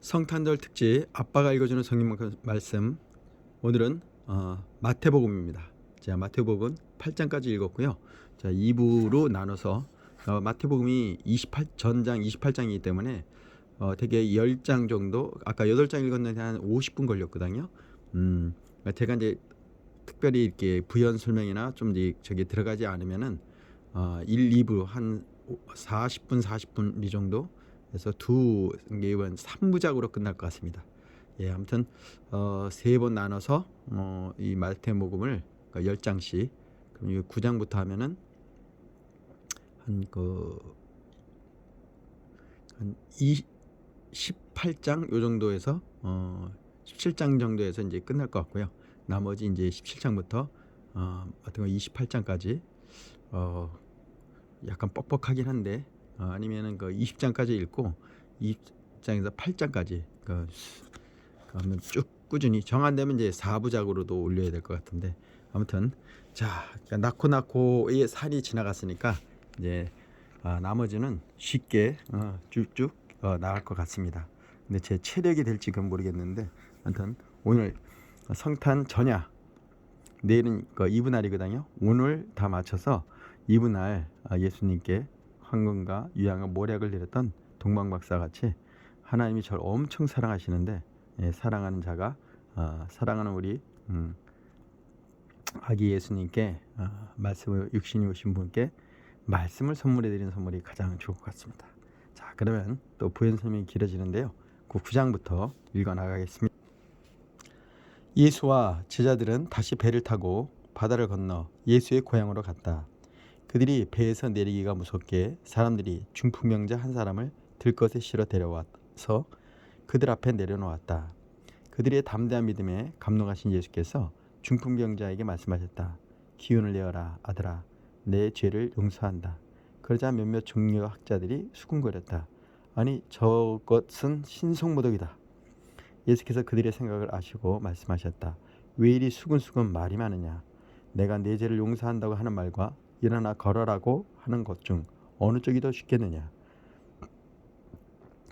성탄절 특집 아빠가 읽어주는 성경 말씀. 오늘은 마태복음입니다. 자, 마태복음 8장까지 읽었고요. 자, 2부로 나눠서 마태복음이 전장 28장이기 때문에 되게 10장 정도, 아까 8장 읽었는데 한 50분 걸렸거든요. 제가 이제 특별히 이렇게 부연 설명이나 좀 저기 들어가지 않으면은 1, 2부 한 40분 이 정도 그래서 이번 3부작으로 끝날 것 같습니다. 예, 아무튼 3번 나눠서 이 마태복음을 10장씩, 그럼 이 9장부터 하면은 한 18장 요 정도에서 17장 정도에서 이제 끝날 것 같고요. 나머지 이제 17장부터 같은 거 28장까지 약간 뻑뻑하긴 한데 아니면은 20장까지 읽고 20장에서 8장까지 한번 쭉 꾸준히 정 안 되면 이제 4부작으로도 올려야 될 것 같은데, 아무튼 자, 낳고의 산이 지나갔으니까 이제 나머지는 쉽게 쭉쭉 나갈 것 같습니다. 근데 제 체력이 될지 그건 모르겠는데, 아무튼 오늘 성탄 전야, 내일은 이브날이거든요. 오늘 다 맞춰서 이브날 예수님께 황금과 유향과 모략을 내렸던 동방박사 같이 하나님이 저를 엄청 사랑하시는데, 사랑하는 자가 사랑하는 우리 아기 예수님께 말씀을 육신이 오신 분께 말씀을 선물해 드리는 선물이 가장 좋을 것 같습니다. 자, 그러면 또 부연 설명이 길어지는데요. 그 9장부터 읽어 나가겠습니다. 예수와 제자들은 다시 배를 타고 바다를 건너 예수의 고향으로 갔다. 그들이 배에서 내리기가 무섭게 사람들이 중풍병자 한 사람을 들것에 실어 데려와서 그들 앞에 내려놓았다. 그들의 담대한 믿음에 감동하신 예수께서 중풍병자에게 말씀하셨다. 기운을 내어라, 아들아, 내 죄를 용서한다. 그러자 몇몇 종교 학자들이 수군거렸다. 아니, 저것은 신성모독이다. 예수께서 그들의 생각을 아시고 말씀하셨다. 왜 이리 수근수근 말이 많으냐. 내가 내 죄를 용서한다고 하는 말과 일어나 걸어라고 하는 것 중 어느 쪽이 더 쉽겠느냐.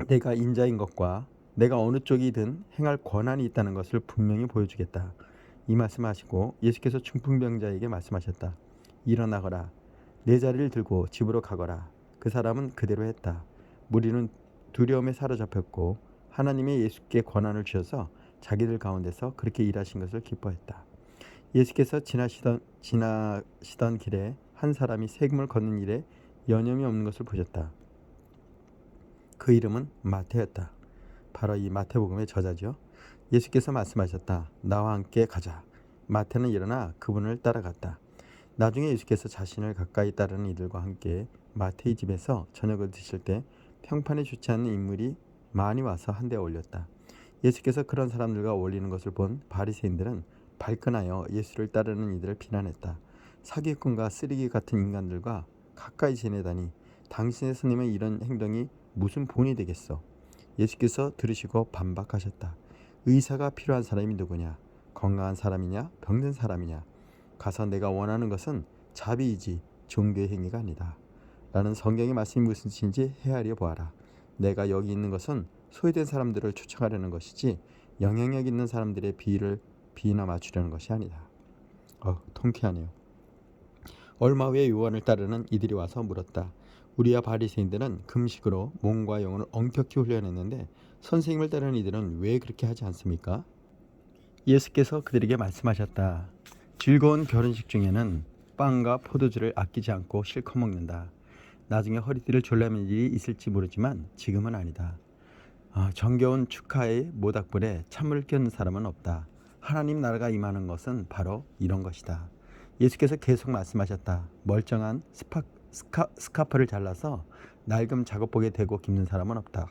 내가 인자인 것과 내가 어느 쪽이든 행할 권한이 있다는 것을 분명히 보여주겠다. 이 말씀하시고 예수께서 중풍병자에게 말씀하셨다. 일어나거라. 내 자리를 들고 집으로 가거라. 그 사람은 그대로 했다. 무리는 두려움에 사로잡혔고 하나님의 예수께 권한을 주셔서 자기들 가운데서 그렇게 일하신 것을 기뻐했다. 예수께서 지나시던 길에 한 사람이 세금을 걷는 일에 여념이 없는 것을 보셨다. 그 이름은 마태였다. 바로 이 마태복음의 저자죠. 예수께서 말씀하셨다. 나와 함께 가자. 마태는 일어나 그분을 따라갔다. 나중에 예수께서 자신을 가까이 따르는 이들과 함께 마태의 집에서 저녁을 드실 때 평판에 좋지 않는 인물이 많이 와서 한데 어울렸다. 예수께서 그런 사람들과 어울리는 것을 본 바리새인들은 발끈하여 예수를 따르는 이들을 비난했다. 사기꾼과 쓰레기 같은 인간들과 가까이 지내다니 당신의 스님의 이런 행동이 무슨 본이 되겠어. 예수께서 들으시고 반박하셨다. 의사가 필요한 사람이 누구냐? 건강한 사람이냐? 병든 사람이냐? 가서 내가 원하는 것은 자비이지 종교의 행위가 아니다. 라는 성경의 말씀이 무슨 뜻인지 헤아려 보아라. 내가 여기 있는 것은 소외된 사람들을 초청하려는 것이지 영향력 있는 사람들의 비위나 맞추려는 것이 아니다. 통쾌하네요. 얼마 후에 요한을 따르는 이들이 와서 물었다. 우리와 바리새인들은 금식으로 몸과 영혼을 엄격히 훈련했는데 선생님을 따르는 이들은 왜 그렇게 하지 않습니까? 예수께서 그들에게 말씀하셨다. 즐거운 결혼식 중에는 빵과 포도주를 아끼지 않고 실컷 먹는다. 나중에 허리띠를 졸라매는 일이 있을지 모르지만 지금은 아니다. 정겨운 축하의 모닥불에 찬물을 끼얹는 사람은 없다. 하나님 나라가 임하는 것은 바로 이런 것이다. 예수께서 계속 말씀하셨다. 멀쩡한 스카프를 잘라서 낡은 작업복에 대고 깁는 사람은 없다.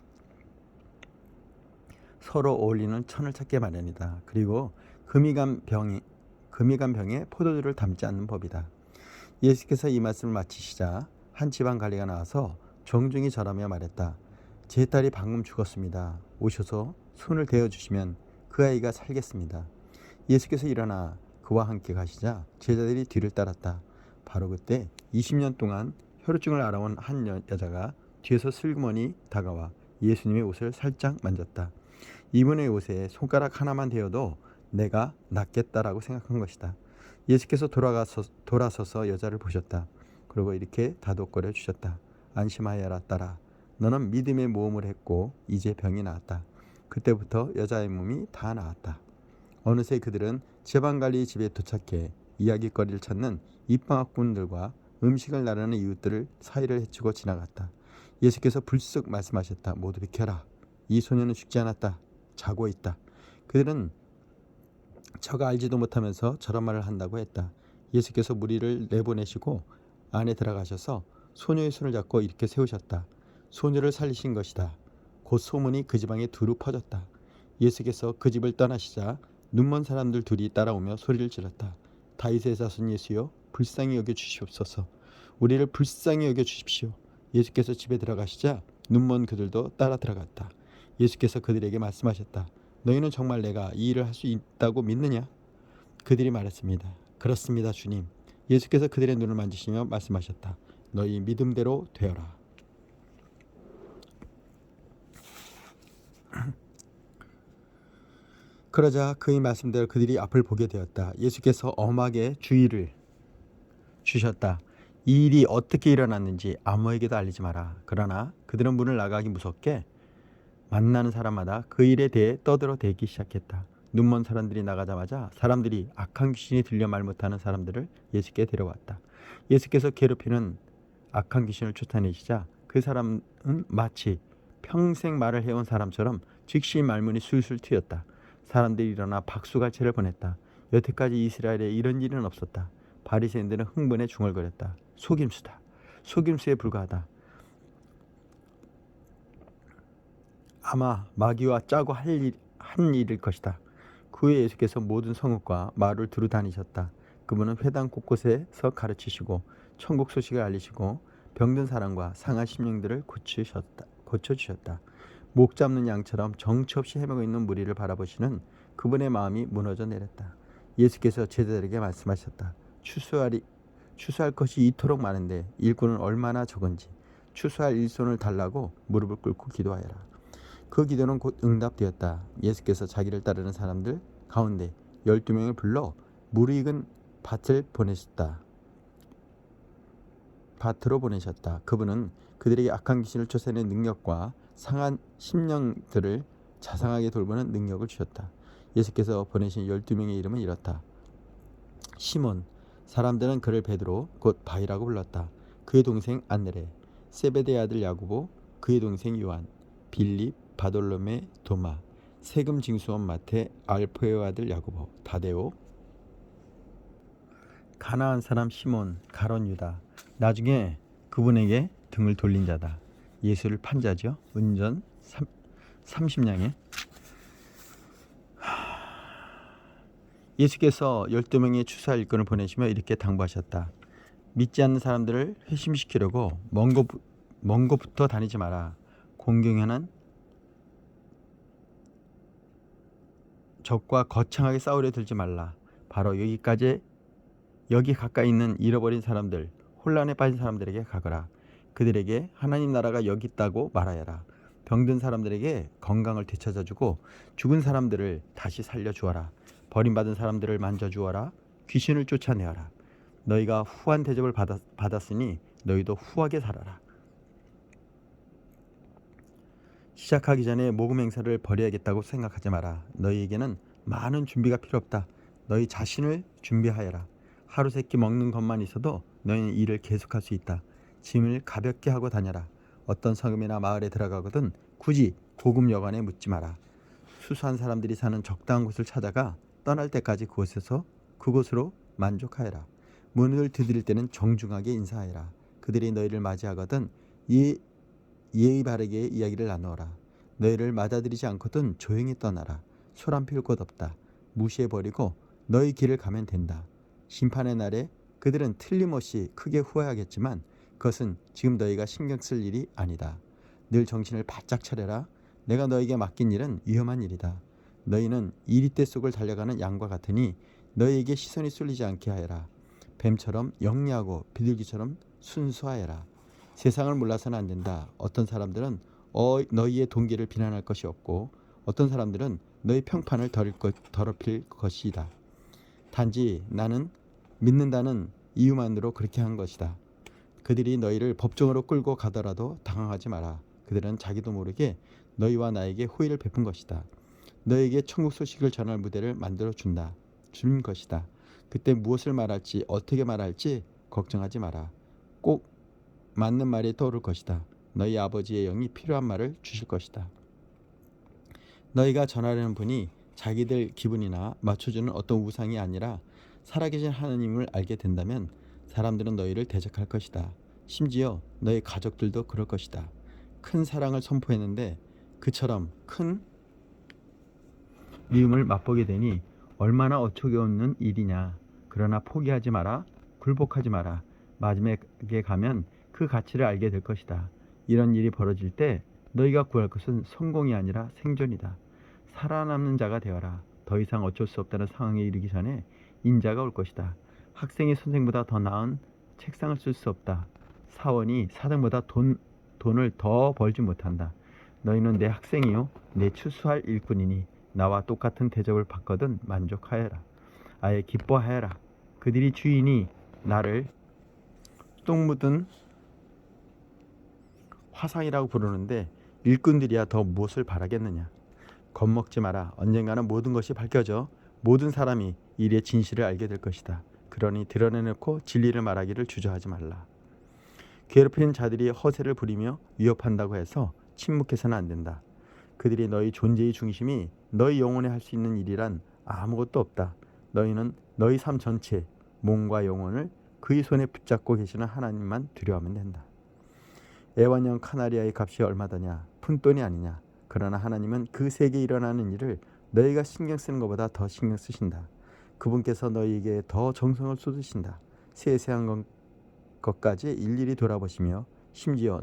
서로 어울리는 천을 찾게 마련이다. 그리고 금이 간 병에 포도주를 담지 않는 법이다. 예수께서 이 말씀을 마치시자 한 지방 관리가 나와서 정중히 절하며 말했다. 제 딸이 방금 죽었습니다. 오셔서 손을 대어주시면 그 아이가 살겠습니다. 예수께서 일어나 그와 함께 가시자 제자들이 뒤를 따랐다. 바로 그때 20년 동안 혈우증을 앓아온 한 여자가 뒤에서 슬그머니 다가와 예수님의 옷을 살짝 만졌다. 이분의 옷에 손가락 하나만 대어도 내가 낫겠다라고 생각한 것이다. 예수께서 돌아서서 여자를 보셨다. 그리고 이렇게 다독거려 주셨다. 안심하여라 딸아. 너는 믿음의 모험을 했고 이제 병이 나았다. 그때부터 여자의 몸이 다 나았다. 어느새 그들은 제방관리 집에 도착해 이야기거리를 찾는 입방학군들과 음식을 나르는 이웃들을 사이를 헤치고 지나갔다. 예수께서 불쑥 말씀하셨다. 모두 비켜라. 이 소녀는 죽지 않았다. 자고 있다. 그들은 저가 알지도 못하면서 저런 말을 한다고 했다. 예수께서 무리를 내보내시고 안에 들어가셔서 소녀의 손을 잡고 이렇게 세우셨다. 소녀를 살리신 것이다. 곧 소문이 그 지방에 두루 퍼졌다. 예수께서 그 집을 떠나시자 눈먼 사람들 둘이 따라오며 소리를 질렀다. 다윗의 자손 예수여, 불쌍히 여겨 주시옵소서. 우리를 불쌍히 여겨 주십시오. 예수께서 집에 들어가시자 눈먼 그들도 따라 들어갔다. 예수께서 그들에게 말씀하셨다. 너희는 정말 내가 이 일을 할 수 있다고 믿느냐? 그들이 말했습니다. 그렇습니다, 주님. 예수께서 그들의 눈을 만지시며 말씀하셨다. 너희 믿음대로 되어라. 그러자 그의 말씀대로 그들이 앞을 보게 되었다. 예수께서 엄하게 주의를 주셨다. 이 일이 어떻게 일어났는지 아무에게도 알리지 마라. 그러나 그들은 문을 나가기 무섭게 만나는 사람마다 그 일에 대해 떠들어대기 시작했다. 눈먼 사람들이 나가자마자 사람들이 악한 귀신이 들려 말 못하는 사람들을 예수께 데려왔다. 예수께서 괴롭히는 악한 귀신을 쫓아내시자 그 사람은 마치 평생 말을 해온 사람처럼 즉시 말문이 술술 튀었다. 사람들이 일어나 박수갈채를 보냈다. 여태까지 이스라엘에 이런 일은 없었다. 바리새인들은 흥분에 중얼거렸다. 속임수다. 속임수에 불과하다. 아마 마귀와 짜고 한 일일 것이다. 그 후에 예수께서 모든 성읍과 마을을 두루 다니셨다. 그분은 회당 곳곳에서 가르치시고 천국 소식을 알리시고 병든 사람과 상한 심령들을 고쳐주셨다. 목 잡는 양처럼 정처 없이 헤매고 있는 무리를 바라보시는 그분의 마음이 무너져 내렸다. 예수께서 제자들에게 말씀하셨다. 추수할 것이 이토록 많은데 일꾼은 얼마나 적은지 추수할 일손을 달라고 무릎을 꿇고 기도하여라. 그 기도는 곧 응답되었다. 예수께서 자기를 따르는 사람들 가운데 12명을 불러 무르익은 밭으로 보내셨다. 그분은 그들에게 악한 귀신을 쫓아내는 능력과 상한 심령들을 자상하게 돌보는 능력을 주셨다. 예수께서 보내신 12명의 이름은 이렇다. 시몬, 사람들은 그를 베드로 곧 바위라고 불렀다. 그의 동생 안드레, 세베대의 아들 야고보, 그의 동생 요한, 빌립, 바돌로메, 도마, 세금 징수원 마태, 알포의 아들 야고보, 다데오, 가나안 사람 시몬, 가론 유다. 나중에 그분에게 등을 돌린 자다. 예수를 판 자죠. 은전 30냥에. 예수께서 12명의 추수할 일꾼을 보내시며 이렇게 당부하셨다. 믿지 않는 사람들을 회심시키려고 먼 곳부터 다니지 마라. 공경하는 적과 거창하게 싸우려 들지 말라. 바로 여기 가까이 있는 잃어버린 사람들, 혼란에 빠진 사람들에게 가거라. 그들에게 하나님 나라가 여기 있다고 말하여라. 병든 사람들에게 건강을 되찾아주고 죽은 사람들을 다시 살려주어라. 버림받은 사람들을 만져주어라. 귀신을 쫓아내어라. 너희가 후한 대접을 받았으니 너희도 후하게 살아라. 시작하기 전에 모금 행사를 벌여야겠다고 생각하지 마라. 너희에게는 많은 준비가 필요 없다. 너희 자신을 준비하여라. 하루 세끼 먹는 것만 있어도 너희는 일을 계속할 수 있다. 짐을 가볍게 하고 다녀라. 어떤 성읍이나 마을에 들어가거든 굳이 고급 여관에 묻지 마라. 수수한 사람들이 사는 적당한 곳을 찾아가 떠날 때까지 그곳으로 만족하여라. 문을 두드릴 때는 정중하게 인사하여라. 그들이 너희를 맞이하거든 예의 바르게 이야기를 나누어라. 너희를 맞아들이지 않거든 조용히 떠나라. 소란 피울 곳 없다. 무시해버리고 너희 길을 가면 된다. 심판의 날에 그들은 틀림없이 크게 후회하겠지만 그것은 지금 너희가 신경 쓸 일이 아니다. 늘 정신을 바짝 차려라. 내가 너희에게 맡긴 일은 위험한 일이다. 너희는 이리떼 속을 달려가는 양과 같으니 너희에게 시선이 쏠리지 않게 하여라. 뱀처럼 영리하고 비둘기처럼 순수하여라. 세상을 몰라서는 안 된다. 어떤 사람들은 너희의 동기를 비난할 것이 없고 어떤 사람들은 너희 평판을 더럽힐 것이다. 단지 나는 믿는다는 이유만으로 그렇게 한 것이다. 그들이 너희를 법정으로 끌고 가더라도 당황하지 마라. 그들은 자기도 모르게 너희와 나에게 호의를 베푼 것이다. 너에게 천국 소식을 전할 무대를 만들어 준 것이다. 그때 무엇을 말할지 어떻게 말할지 걱정하지 마라. 꼭 맞는 말이 떠오를 것이다. 너희 아버지의 영이 필요한 말을 주실 것이다. 너희가 전하려는 분이 자기들 기분이나 맞춰주는 어떤 우상이 아니라 살아계신 하나님을 알게 된다면 사람들은 너희를 대적할 것이다. 심지어 너희 가족들도 그럴 것이다. 큰 사랑을 선포했는데 그처럼 큰 미움을 맛보게 되니 얼마나 어처구니 없는 일이냐. 그러나 포기하지 마라. 굴복하지 마라. 마지막에 가면 그 가치를 알게 될 것이다. 이런 일이 벌어질 때 너희가 구할 것은 성공이 아니라 생존이다. 살아남는 자가 되어라. 더 이상 어쩔 수 없다는 상황에 이르기 전에 인자가 올 것이다. 학생이 선생보다 더 나은 책상을 쓸 수 없다. 사원이 사장보다 돈을 더 벌지 못한다. 너희는 내 학생이요 내 추수할 일꾼이니 나와 똑같은 대접을 받거든 만족하여라. 아예 기뻐하여라. 그들이 주인이 나를 똥 묻은 화상이라고 부르는데 일꾼들이야 더 무엇을 바라겠느냐. 겁먹지 마라. 언젠가는 모든 것이 밝혀져 모든 사람이 일의 진실을 알게 될 것이다. 그러니 드러내놓고 진리를 말하기를 주저하지 말라. 괴롭히는 자들이 허세를 부리며 위협한다고 해서 침묵해서는 안 된다. 그들이 너희 존재의 중심이 너희 영혼에 할 수 있는 일이란 아무것도 없다. 너희는 너희 삶 전체, 몸과 영혼을 그의 손에 붙잡고 계시는 하나님만 두려워하면 된다. 애완용 카나리아의 값이 얼마더냐? 푼돈이 아니냐? 그러나 하나님은 그 세계에 일어나는 일을 너희가 신경 쓰는 것보다 더 신경 쓰신다. 그분께서 너희에게 더 정성을 쏟으신다. 세세한 것까지 일일이 돌아보시며 심지어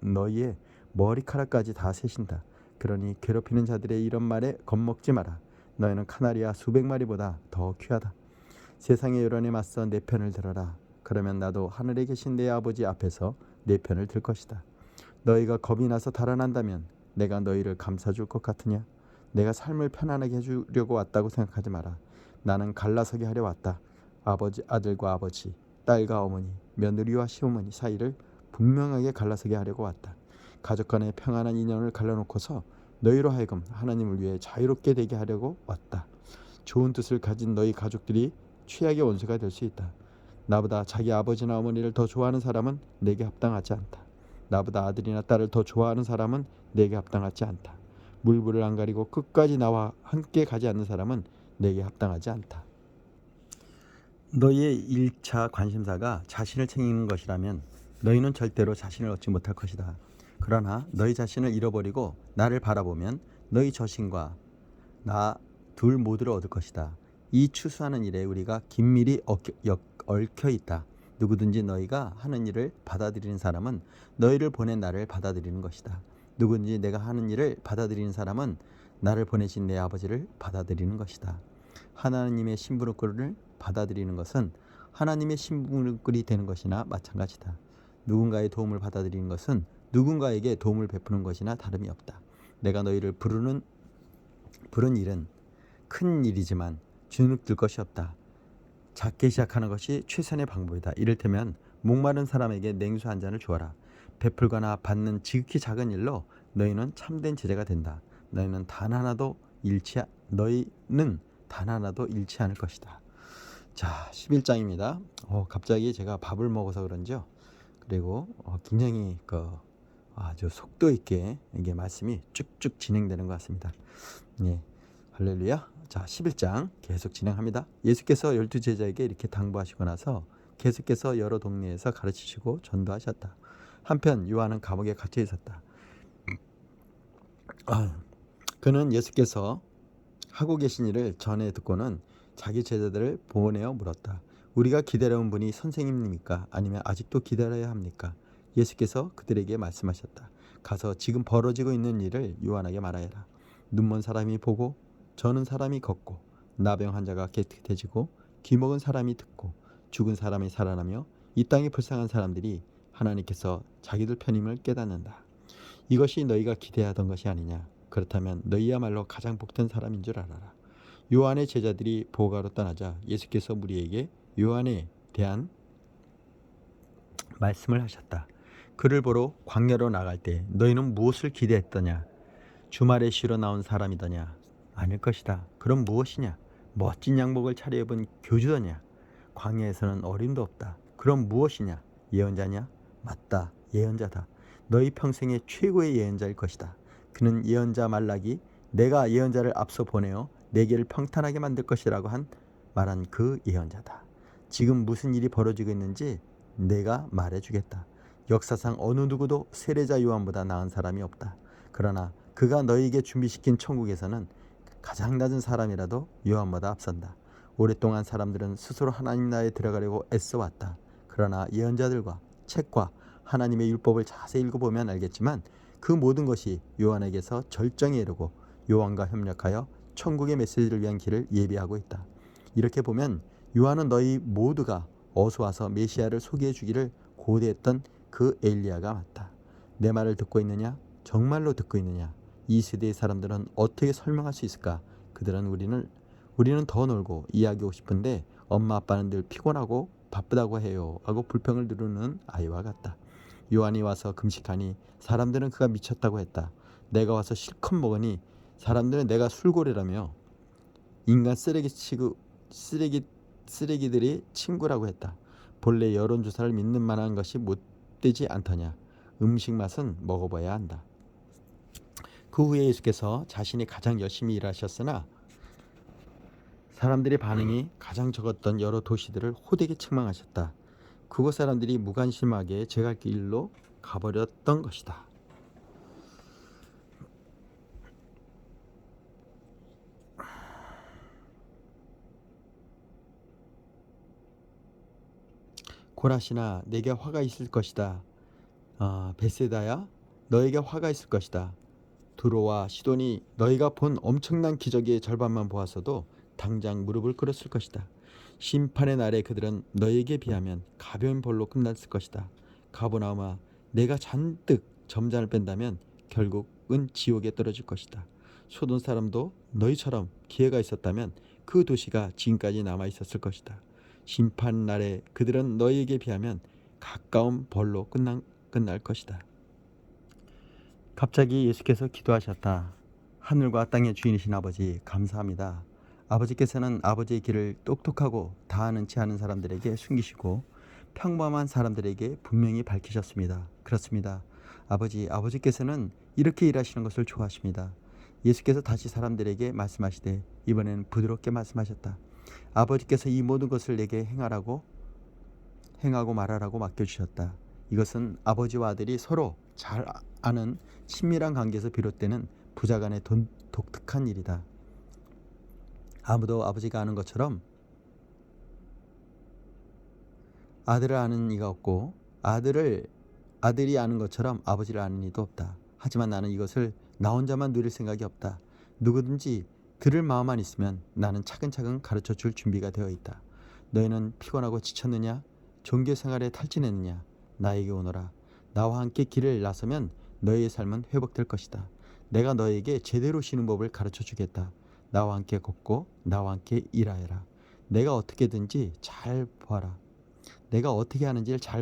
너희의 머리카락까지 다 세신다. 그러니 괴롭히는 자들의 이런 말에 겁먹지 마라. 너희는 카나리아 수백 마리보다 더 귀하다. 세상의 여론에 맞서 내 편을 들어라. 그러면 나도 하늘에 계신 내 아버지 앞에서 내 편을 들 것이다. 너희가 겁이 나서 달아난다면 내가 너희를 감싸줄 것 같으냐? 내가 삶을 편안하게 해주려고 왔다고 생각하지 마라. 나는 갈라서게 하려 왔다. 아들과 아버지, 딸과 어머니, 며느리와 시어머니 사이를 분명하게 갈라서게 하려고 왔다. 가족 간의 평안한 인연을 갈라놓고서 너희로 하여금 하나님을 위해 자유롭게 되게 하려고 왔다. 좋은 뜻을 가진 너희 가족들이 최악의 원수가 될 수 있다. 나보다 자기 아버지나 어머니를 더 좋아하는 사람은 내게 합당하지 않다. 나보다 아들이나 딸을 더 좋아하는 사람은 내게 합당하지 않다. 물불을 안 가리고 끝까지 나와 함께 가지 않는 사람은 내게 합당하지 않다. 너희의 1차 관심사가 자신을 챙기는 것이라면 너희는 절대로 자신을 얻지 못할 것이다. 그러나 너희 자신을 잃어버리고 나를 바라보면 너희 자신과 나 둘 모두를 얻을 것이다. 이 추수하는 일에 우리가 긴밀히 얽혀 있다. 누구든지 너희가 하는 일을 받아들이는 사람은 너희를 보낸 나를 받아들이는 것이다. 누구든지 내가 하는 일을 받아들이는 사람은 나를 보내신 내 아버지를 받아들이는 것이다. 하나님의 심부름꾼을 받아들이는 것은 하나님의 심부름꾼이 되는 것이나 마찬가지다. 누군가의 도움을 받아들이는 것은 누군가에게 도움을 베푸는 것이나 다름이 없다. 내가 너희를 부른 일은 큰 일이지만 주눅들 것이 없다. 작게 시작하는 것이 최선의 방법이다. 이를테면 목마른 사람에게 냉수 한 잔을 주어라. 베풀거나 받는 지극히 작은 일로 너희는 참된 제자가 된다. 너희는 단 하나도 잃지 않을 것이다. 자, 11장입니다. 갑자기 제가 밥을 먹어서 그런지요. 그리고 굉장히 아주 속도 있게 이게 말씀이 쭉쭉 진행되는 것 같습니다. 네, 할렐루야. 자, 11장 계속 진행합니다. 예수께서 12제자에게 이렇게 당부하시고 나서 계속해서 여러 동네에서 가르치시고 전도하셨다. 한편 요한은 감옥에 갇혀 있었다. 그는 예수께서 하고 계신 일을 전해 듣고는 자기 제자들을 보내어 물었다. 우리가 기다려온 분이 선생님입니까? 아니면 아직도 기다려야 합니까? 예수께서 그들에게 말씀하셨다. 가서 지금 벌어지고 있는 일을 요한에게 말하여라. 눈먼 사람이 보고 저는 사람이 걷고 나병 환자가 깨끗해지고 귀먹은 사람이 듣고 죽은 사람이 살아나며 이 땅에 불쌍한 사람들이 하나님께서 자기들 편임을 깨닫는다. 이것이 너희가 기대하던 것이 아니냐. 그렇다면 너희야말로 가장 복된 사람인 줄 알아라. 요한의 제자들이 보가로 떠나자 예수께서 무리에게 요한에 대한 말씀을 하셨다. 그를 보러 광야로 나갈 때 너희는 무엇을 기대했더냐? 주말에 쉬러 나온 사람이더냐? 아닐 것이다. 그럼 무엇이냐? 멋진 양복을 차려입은 교주더냐? 광야에서는 어림도 없다. 그럼 무엇이냐? 예언자냐? 맞다. 예언자다. 너희 평생의 최고의 예언자일 것이다. 그는 예언자 말라기 내가 예언자를 앞서 보내어 내게를 평탄하게 만들 것이라고 말한 그 예언자다. 지금 무슨 일이 벌어지고 있는지 내가 말해주겠다. 역사상 어느 누구도 세례자 요한보다 나은 사람이 없다. 그러나 그가 너희에게 준비시킨 천국에서는 가장 낮은 사람이라도 요한보다 앞선다. 오랫동안 사람들은 스스로 하나님 나라에 들어가려고 애써왔다. 그러나 예언자들과 책과 하나님의 율법을 자세히 읽어보면 알겠지만 그 모든 것이 요한에게서 절정에 이르고 요한과 협력하여 천국의 메시지를 위한 길을 예비하고 있다. 이렇게 보면 요한은 너희 모두가 어서 와서 메시아를 소개해 주기를 고대했던 그 엘리야가 맞다. 내 말을 듣고 있느냐? 정말로 듣고 있느냐? 이 세대의 사람들은 어떻게 설명할 수 있을까? 그들은 우리는 더 놀고 이야기하고 싶은데 엄마 아빠는 늘 피곤하고 바쁘다고 해요 하고 불평을 누르는 아이와 같다. 요한이 와서 금식하니 사람들은 그가 미쳤다고 했다. 내가 와서 실컷 먹으니 사람들은 내가 술고래라며 인간 쓰레기들이 친구라고 했다. 본래 여론조사를 믿는 만한 것이 못 되지 않더냐. 음식 맛은 먹어봐야 한다. 그 후에 예수께서 자신이 가장 열심히 일하셨으나 사람들의 반응이 가장 적었던 여러 도시들을 호되게 책망하셨다. 그곳 사람들이 무관심하게 제갈 길로 가버렸던 것이다. 고라시나 내게 화가 있을 것이다. 베세다야 너에게 화가 있을 것이다. 두로와 시돈이 너희가 본 엄청난 기적의 절반만 보았어도 당장 무릎을 꿇었을 것이다. 심판의 날에 그들은 너희에게 비하면 가벼운 벌로 끝났을 것이다. 가버나움아 내가 잔뜩 점잔을 뺀다면 결국은 지옥에 떨어질 것이다. 소돔 사람도 너희처럼 기회가 있었다면 그 도시가 지금까지 남아 있었을 것이다. 심판 날에 그들은 너희에게 비하면 가까운 벌로 끝날 것이다. 갑자기 예수께서 기도하셨다. 하늘과 땅의 주인이신 아버지 감사합니다. 아버지께서는 아버지의 길을 똑똑하고 다 아는 체 아는 사람들에게 숨기시고 평범한 사람들에게 분명히 밝히셨습니다. 그렇습니다. 아버지께서는 이렇게 일하시는 것을 좋아하십니다. 예수께서 다시 사람들에게 말씀하시되 이번에는 부드럽게 말씀하셨다. 아버지께서 이 모든 것을 내게 행하고 말하라고 맡겨주셨다. 이것은 아버지와 아들이 서로 잘 아는 친밀한 관계에서 비롯되는 부자간의 독특한 일이다. 아무도 아버지가 아는 것처럼 아들을 아는 이가 없고 아들이 아는 것처럼 아버지를 아는 이도 없다. 하지만 나는 이것을 나 혼자만 누릴 생각이 없다. 누구든지 들을 마음만 있으면 나는 차근차근 가르쳐 줄 준비가 되어 있다. 너희는 피곤하고 지쳤느냐? 종교 생활에 탈진했느냐? 나에게 오너라. 나와 함께 길을 나서면 너희의 삶은 회복될 것이다. 내가 너희에게 제대로 쉬는 법을 가르쳐 주겠다. 나와 함께 걷고 나와 함께 일하여라. 내가 어떻게 하는지를 잘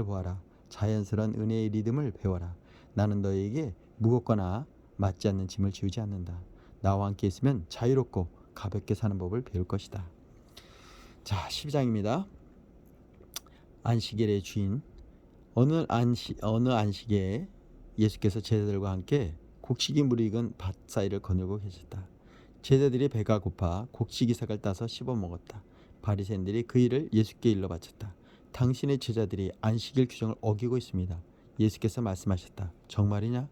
보아라. 자연스러운 은혜의 리듬을 배워라. 나는 너희에게 무겁거나 맞지 않는 짐을 지우지 않는다. 나와 함께 있으면 자유롭고 가볍게 사는 법을 배울 것이다. 자, 12장입니다. 안식일의 주인. 어느 안식에 예수께서 제자들과 함께 곡식이 무르익은 밭 사이를 거닐고 계셨다. 제자들이 배가 고파 곡식이삭을 따서 씹어 먹었다. 바리새인들이 그 일을 예수께 일러 바쳤다. 당신의 제자들이 안식일 규정을 어기고 있습니다. 예수께서 말씀하셨다. 정말이냐?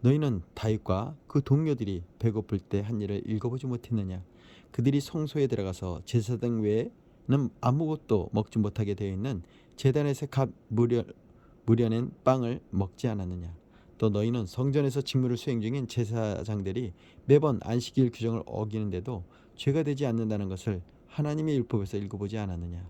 너희는 다윗과 그 동료들이 배고플 때 한 일을 읽어보지 못했느냐? 그들이 성소에 들어가서 제사장 외에는 아무것도 먹지 못하게 되어 있는 제단에서 갓 무려낸 빵을 먹지 않았느냐? 또 너희는 성전에서 직무를 수행 중인 제사장들이 매번 안식일 규정을 어기는데도 죄가 되지 않는다는 것을 하나님의 율법에서 읽어보지 않았느냐?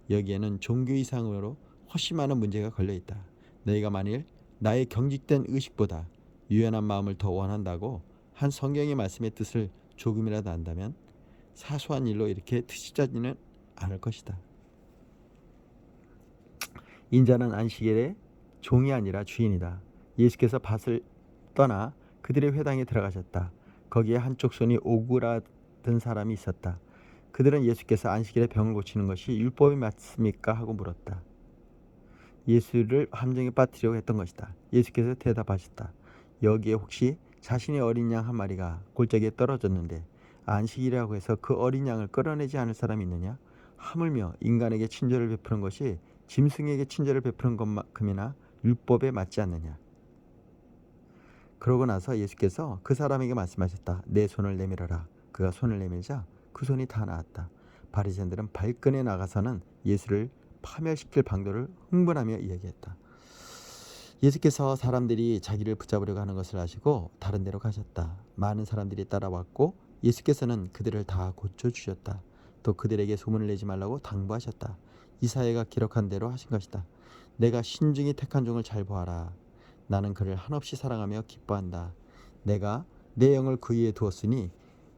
여기에는 종교 이상으로 훨씬 많은 문제가 걸려있다. 너희가 만일 나의 경직된 의식보다 유연한 마음을 더 원한다고 한 성경의 말씀의 뜻을 조금이라도 안다면 사소한 일로 이렇게 트집지는 않을 것이다. 인자는 안식일의 종이 아니라 주인이다. 예수께서 밭을 떠나 그들의 회당에 들어가셨다. 거기에 한쪽 손이 오그라든 사람이 있었다. 그들은 예수께서 안식일에 병을 고치는 것이 율법에 맞습니까? 하고 물었다. 예수를 함정에 빠뜨리려고 했던 것이다. 예수께서 대답하셨다. 여기에 혹시 자신의 어린 양 한 마리가 골짜기에 떨어졌는데 안식일이라고 해서 그 어린 양을 끌어내지 않을 사람이 있느냐? 하물며 인간에게 친절을 베푸는 것이 짐승에게 친절을 베푸는 것만큼이나 율법에 맞지 않느냐? 그러고 나서 예수께서 그 사람에게 말씀하셨다. 내 손을 내밀어라. 그가 손을 내밀자 그 손이 다 나았다. 바리새인들은 발끈해 나가서는 예수를 파멸시킬 방도를 흥분하며 이야기했다. 예수께서 사람들이 자기를 붙잡으려고 하는 것을 아시고 다른 데로 가셨다. 많은 사람들이 따라왔고 예수께서는 그들을 다 고쳐주셨다. 또 그들에게 소문을 내지 말라고 당부하셨다. 이사야가 기록한 대로 하신 것이다. 내가 신중히 택한 종을 잘 보아라. 나는 그를 한없이 사랑하며 기뻐한다. 내가 내 영을 그 위에 두었으니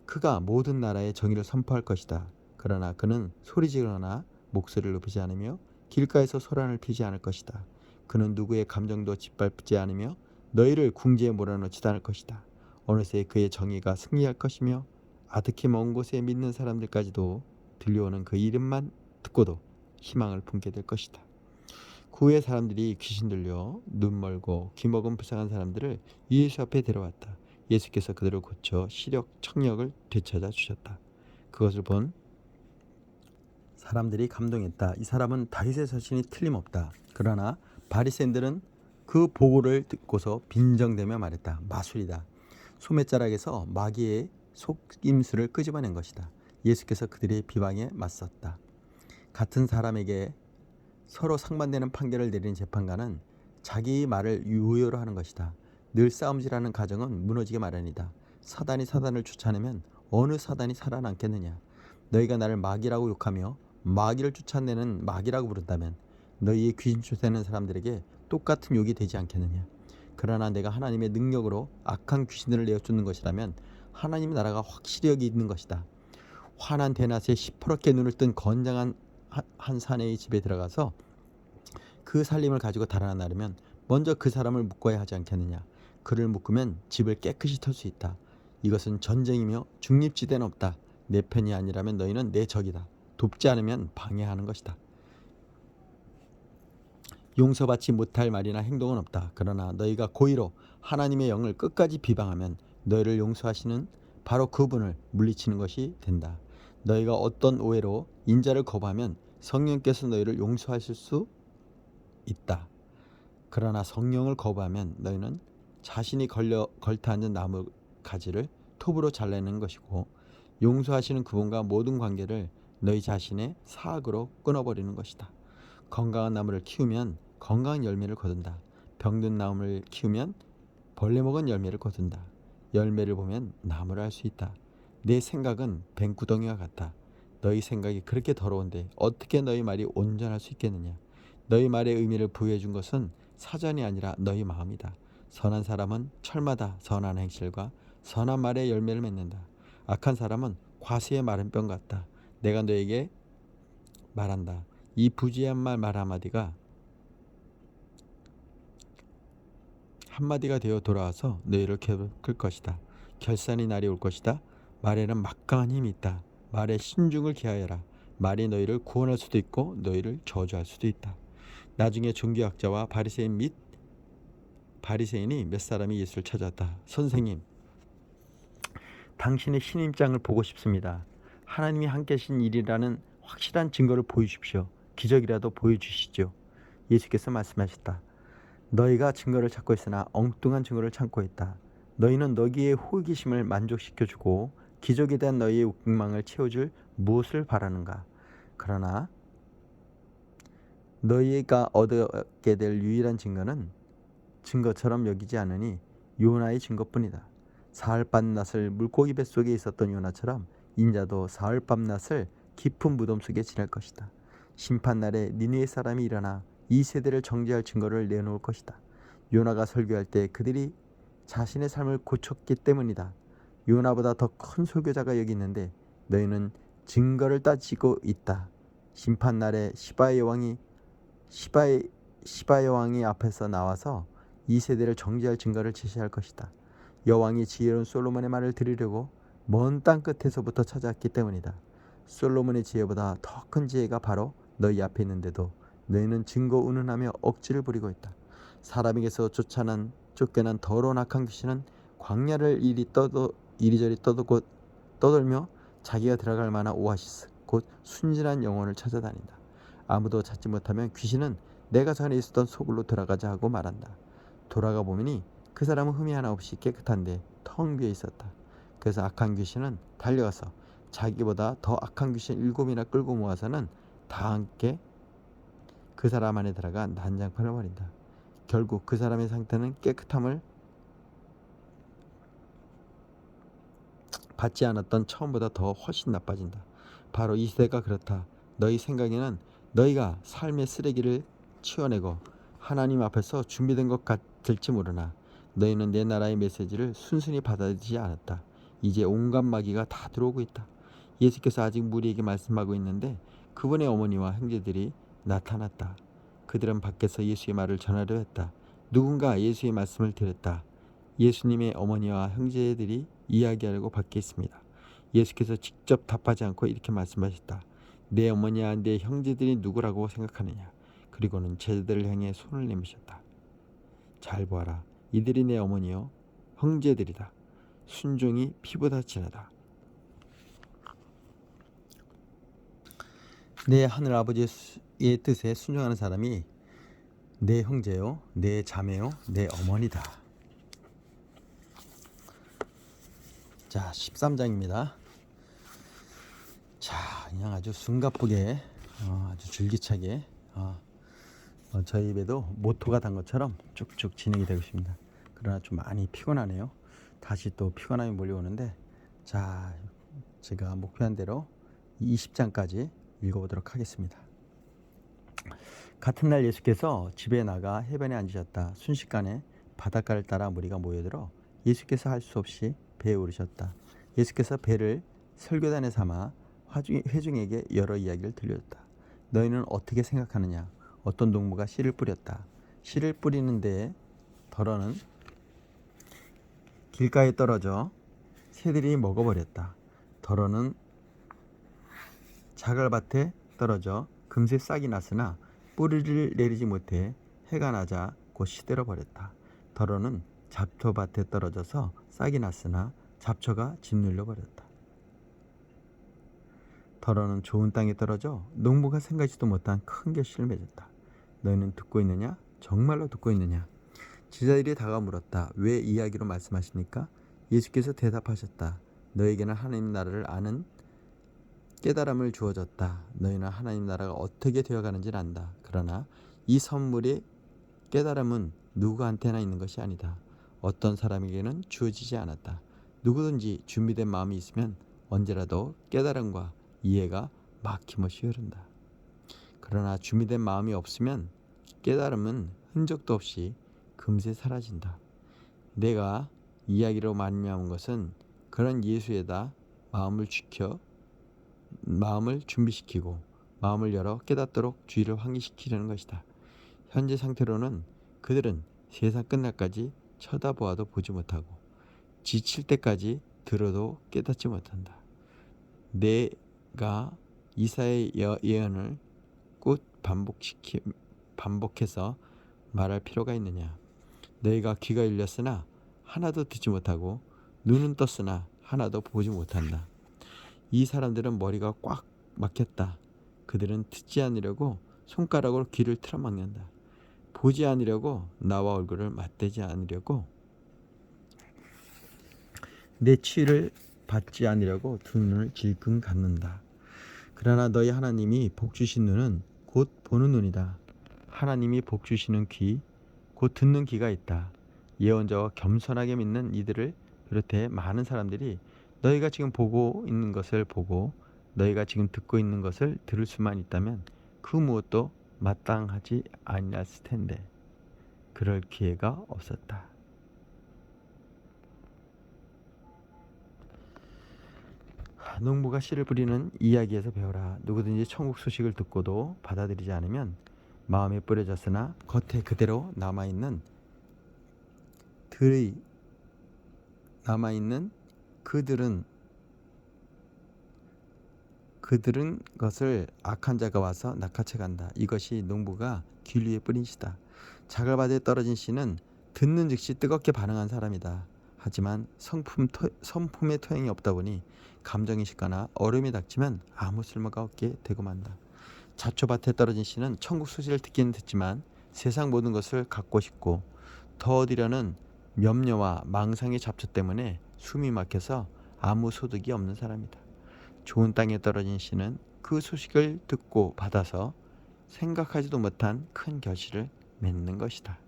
그가 모든 나라의 정의를 선포할 것이다. 그러나 그는 소리지르거나 목소리를 높이지 않으며 길가에서 소란을 피지 않을 것이다. 그는 누구의 감정도 짓밟지 않으며 너희를 궁지에 몰아넣지도 않을 것이다. 어느새 그의 정의가 승리할 것이며 아득히 먼 곳에 믿는 사람들까지도 들려오는 그 이름만 듣고도 희망을 품게 될 것이다. 그 후에 사람들이 귀신 들려 눈 멀고 귀 먹은 불쌍한 사람들을 예수 앞에 데려왔다. 예수께서 그들을 고쳐 시력, 청력을 되찾아 주셨다. 그것을 본 사람들이 감동했다. 이 사람은 다윗의 서신이 틀림없다. 그러나 바리새인들은 그 보고를 듣고서 빈정대며 말했다. 마술이다. 소매자락에서 마귀의 속임수를 끄집어낸 것이다. 예수께서 그들의 비방에 맞섰다. 같은 사람에게 서로 상반되는 판결을 내리는 재판관은 자기 말을 유효로 하는 것이다. 늘 싸움질하는 가정은 무너지기 마련이다. 사단이 사단을 쫓아내면 어느 사단이 살아남겠느냐. 너희가 나를 마귀라고 욕하며 마귀를 쫓아내는 마귀라고 부른다면 너희의 귀신 쫓아내는 사람들에게 똑같은 욕이 되지 않겠느냐. 그러나 내가 하나님의 능력으로 악한 귀신들을 내어쫓는 것이라면 하나님의 나라가 확실히 여기 있는 것이다. 환한 대낮에 시퍼렇게 눈을 뜬 건장한 한 사내의 집에 들어가서 그 살림을 가지고 달아나려면 먼저 그 사람을 묶어야 하지 않겠느냐. 그를 묶으면 집을 깨끗이 털 수 있다. 이것은 전쟁이며 중립지대는 없다. 내 편이 아니라면 너희는 내 적이다. 돕지 않으면 방해하는 것이다. 용서받지 못할 말이나 행동은 없다. 그러나 너희가 고의로 하나님의 영을 끝까지 비방하면 너희를 용서하시는 바로 그분을 물리치는 것이 된다. 너희가 어떤 오해로 인자를 거부하면 성령께서 너희를 용서하실 수 있다. 그러나 성령을 거부하면 너희는 자신이 걸터앉은 나무 가지를 톱으로 잘라내는 것이고 용서하시는 그분과 모든 관계를 너희 자신의 사악으로 끊어버리는 것이다. 건강한 나무를 키우면 건강한 열매를 거둔다. 병든 나무를 키우면 벌레 먹은 열매를 거둔다. 열매를 보면 나무를 알 수 있다. 내 생각은 뱅구덩이와 같다. 너희 생각이 그렇게 더러운데 어떻게 너희 말이 온전할 수 있겠느냐. 너희 말의 의미를 부여해 준 것은 사전이 아니라 너희 마음이다. 선한 사람은 철마다 선한 행실과 선한 말의 열매를 맺는다. 악한 사람은 과수의 마른 뼈 같다. 내가 너에게 말한다. 이 부지한 말 한마디가 한마디가 되어 돌아와서 너희를 괴롭힐 것이다. 결산의 날이 올 것이다. 말에는 막강한 힘이 있다. 말에 신중을 기하여라. 말이 너희를 구원할 수도 있고 너희를 저주할 수도 있다. 나중에 종교학자와 바리새인이 몇 사람이 예수를 찾았다. 선생님, 당신의 신임장을 보고 싶습니다. 하나님이 함께 하신 일이라는 확실한 증거를 보여주십시오. 기적이라도 보여주시죠. 예수께서 말씀하셨다. 너희가 증거를 찾고 있으나 엉뚱한 증거를 찾고 있다. 너희는 너희의 호기심을 만족시켜주고 기적에 대한 너희의 욕망을 채워줄 무엇을 바라는가? 그러나 너희가 얻게 될 유일한 증거는 증거처럼 여기지 않으니 요나의 증거뿐이다. 사흘 밤낮을 물고기 뱃속에 있었던 요나처럼 인자도 사흘 밤낮을 깊은 무덤 속에 지낼 것이다. 심판날에 니느웨 사람이 일어나 이 세대를 정죄할 증거를 내놓을 것이다. 요나가 설교할 때 그들이 자신의 삶을 고쳤기 때문이다. 요나보다 더 큰 설교자가 여기 있는데 너희는 증거를 따지고 있다. 심판날에 시바의 왕이 앞에서 나와서 이 세대를 정죄할 증거를 제시할 것이다. 여왕이 지혜로운 솔로몬의 말을 들으려고 먼 땅 끝에서부터 찾아왔기 때문이다. 솔로몬의 지혜보다 더 큰 지혜가 바로 너희 앞에 있는데도 너희는 증거 운운하며 억지를 부리고 있다. 사람에게서 쫓겨난 더러운 악한 귀신은 광야를 이리저리 떠돌며 자기가 들어갈 만한 오아시스, 곧 순진한 영혼을 찾아다닌다. 아무도 찾지 못하면 귀신은 내가 전에 있었던 소굴로 돌아가자 하고 말한다. 돌아가 보니 그 사람은 흠이 하나 없이 깨끗한데 텅 비어 있었다. 그래서 악한 귀신은 달려가서 자기보다 더 악한 귀신 7이나 끌고 모아서는 다 함께 그 사람 안에 들어가 난장판을 벌인다. 결국 그 사람의 상태는 깨끗함을 받지 않았던 처음보다 더 훨씬 나빠진다. 바로 이 시대가 그렇다. 너희 생각에는 너희가 삶의 쓰레기를 치워내고 하나님 앞에서 준비된 것 같을지 모르나 너희는 내 나라의 메시지를 순순히 받아들이지 않았다. 이제 온갖 마귀가 다 들어오고 있다. 예수께서 아직 무리에게 말씀하고 있는데 그분의 어머니와 형제들이 나타났다. 그들은 밖에서 예수의 말을 전하려 했다. 누군가 예수의 말씀을 들었다. 예수님의 어머니와 형제들이 이야기하려고 밖에 있습니다. 예수께서 직접 답하지 않고 이렇게 말씀하셨다. 내 어머니와 내 형제들이 누구라고 생각하느냐. 그리고는 제자들을 향해 손을 내미셨다. 잘 보아라. 이들이 내 어머니요 형제들이다. 순종이 피보다 진하다. 내 하늘 아버지의 뜻에 순종하는 사람이 내 형제요, 내 자매요, 내 어머니다. 자, 13장입니다. 자, 그냥 아주 숨가쁘게 아주 줄기차게 저희 입에도 모토가 단 것처럼 쭉쭉 진행이 되고 있습니다. 그러나 좀 많이 피곤하네요. 다시 또 피곤함이 몰려오는데, 자, 제가 목표한 대로 20장까지 읽어보도록 하겠습니다. 같은 날 예수께서 집에 나가 해변에 앉으셨다. 순식간에 바닷가를 따라 무리가 모여들어 예수께서 할 수 없이 배에 오르셨다. 예수께서 배를 설교단에 삼아 회중에게 여러 이야기를 들려줬다. 너희는 어떻게 생각하느냐? 어떤 농부가 씨를 뿌렸다. 씨를 뿌리는 데에 덜어는 길가에 떨어져 새들이 먹어버렸다. 덜어는 자갈밭에 떨어져 금세 싹이 났으나 뿌리를 내리지 못해 해가 나자 곧 시들어 버렸다. 덜어는 잡초밭에 떨어져서 싹이 났으나 잡초가 짓눌려 버렸다. 덜어는 좋은 땅에 떨어져 농부가 생각지도 못한 큰 결실을 맺었다. 너희는 듣고 있느냐? 정말로 듣고 있느냐? 제자들이 다가 물었다. 왜 이야기로 말씀하십니까? 예수께서 대답하셨다. 너에게는 하나님 나라를 아는 깨달음을 주어졌다. 너희는 하나님 나라가 어떻게 되어가는지를 안다. 그러나 이 선물의 깨달음은 누구한테나 있는 것이 아니다. 어떤 사람에게는 주어지지 않았다. 누구든지 준비된 마음이 있으면 언제라도 깨달음과 이해가 막힘없이 흐른다. 그러나 준비된 마음이 없으면 깨달음은 흔적도 없이 금세 사라진다. 내가 이야기로 말미암은 것은 그런 예수에다 마음을 준비시키고 마음을 열어 깨닫도록 주의를 환기시키려는 것이다. 현재 상태로는 그들은 세상 끝날까지 쳐다보아도 보지 못하고 지칠 때까지 들어도 깨닫지 못한다. 내가 이사의 예언을 꼭 반복해서 말할 필요가 있느냐? 너희가 귀가 열렸으나 하나도 듣지 못하고 눈은 떴으나 하나도 보지 못한다. 이 사람들은 머리가 꽉 막혔다. 그들은 듣지 않으려고 손가락으로 귀를 틀어막는다. 보지 않으려고 나와 얼굴을 맞대지 않으려고 내 치유를 받지 않으려고 두 눈을 질끈 감는다. 그러나 너희 하나님이 복 주신 눈은 곧 보는 눈이다. 하나님이 복 주시는 귀, 곧 듣는 귀가 있다. 예언자와 겸손하게 믿는 이들을 비롯해 많은 사람들이 너희가 지금 보고 있는 것을 보고 너희가 지금 듣고 있는 것을 들을 수만 있다면 그 무엇도 마땅하지 아니했을 텐데 그럴 기회가 없었다. 농부가 씨를 뿌리는 이야기에서 배워라. 누구든지 천국 소식을 듣고도 받아들이지 않으면 마음에 뿌려졌으나 겉에 그대로 남아있는 그들은 것을 악한 자가 와서 낚아채 간다. 이것이 농부가 길 위에 뿌린 씨다. 자갈밭에 떨어진 씨는 듣는 즉시 뜨겁게 반응한 사람이다. 하지만 성품의 토양이 없다 보니 감정이 식거나 얼음이 닥치면 아무 쓸모가 없게 되고 만다. 자초밭에 떨어진 씨는 천국 소식을 듣기는 듣지만 세상 모든 것을 갖고 싶고 더 얻으려는 염려와 망상의 잡초 때문에 숨이 막혀서 아무 소득이 없는 사람이다. 좋은 땅에 떨어진 씨는 그 소식을 듣고 받아서 생각하지도 못한 큰 결실을 맺는 것이다.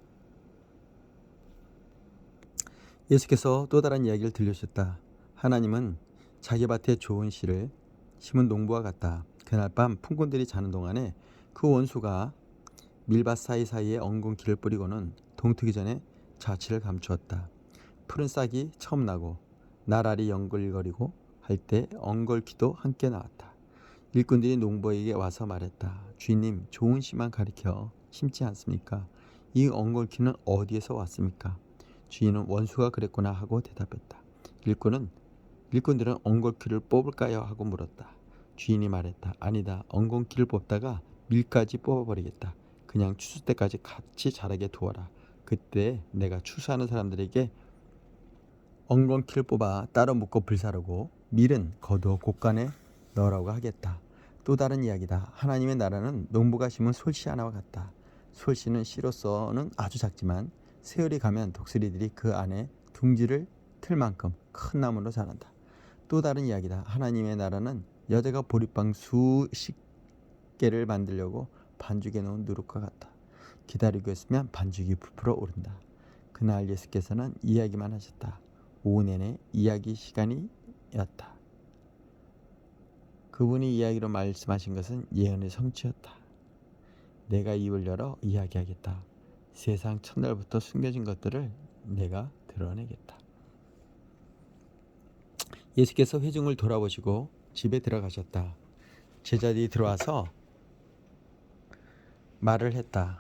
예수께서 또 다른 이야기를 들려주셨다. 하나님은 자기 밭에 좋은 씨를 심은 농부와 같다. 그날 밤 품꾼들이 자는 동안에 그 원수가 밀밭 사이사이에 엉겅퀴를 뿌리고는 동트기 전에 자취를 감추었다. 푸른 싹이 처음 나고 나랄이 연글거리고 할 때 엉겅퀴도 함께 나왔다. 일꾼들이 농부에게 와서 말했다. 주인님, 좋은 씨만 가리켜 심지 않습니까? 이 엉겅퀴는 어디에서 왔습니까? 주인은 원수가 그랬구나 하고 대답했다. 일꾼들은 엉겅퀴를 뽑을까요? 하고 물었다. 주인이 말했다. 아니다. 엉겅퀴를 뽑다가 밀까지 뽑아버리겠다. 그냥 추수 때까지 같이 자라게 두어라. 그때 내가 추수하는 사람들에게 엉겅퀴를 뽑아 따로 묶어 불사르고 밀은 거두어 곡간에 넣으라고 하겠다. 또 다른 이야기다. 하나님의 나라는 농부가 심은 솔씨 하나와 같다. 솔씨는 씨로서는 아주 작지만 세월이 가면 독수리들이 그 안에 둥지를 틀 만큼 큰 나무로 자란다. 또 다른 이야기다. 하나님의 나라는 여자가 보리빵 수십 개를 만들려고 반죽해 놓은 누룩과 같다. 기다리고 있으면 반죽이 부풀어 오른다. 그날 예수께서는 이야기만 하셨다. 오후 내내 이야기 시간이었다. 그분이 이야기로 말씀하신 것은 예언의 성취였다. 내가 입을 열어 이야기하겠다. 세상 첫날부터 숨겨진 것들을 내가 드러내겠다. 예수께서 회중을 돌아보시고 집에 들어가셨다. 제자들이 들어와서 말을 했다.